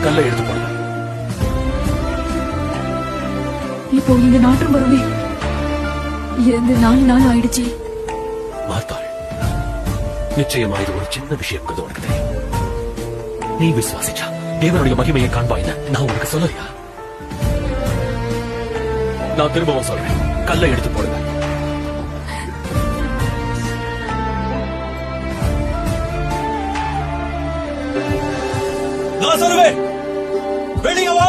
கல்லை எடுத்து போடுங்க. இப்போ இங்க நாட்டம் வருமே இருந்து 4 நாள் ஆயிடுச்சு. மார்த்தாள், நிச்சயமா இது ஒரு சின்ன விஷயம் உனக்கு தெரியும். நீ விசுவாசிச்சா தேவனுடைய மகிமையை காண்பாயின்னு நான் உனக்கு சொல்லலையா? நான் திரும்பவும் சொல்றேன், கல்லை எடுத்து போடுங்க. நான் சொல்லுவேன், வெளியே வா.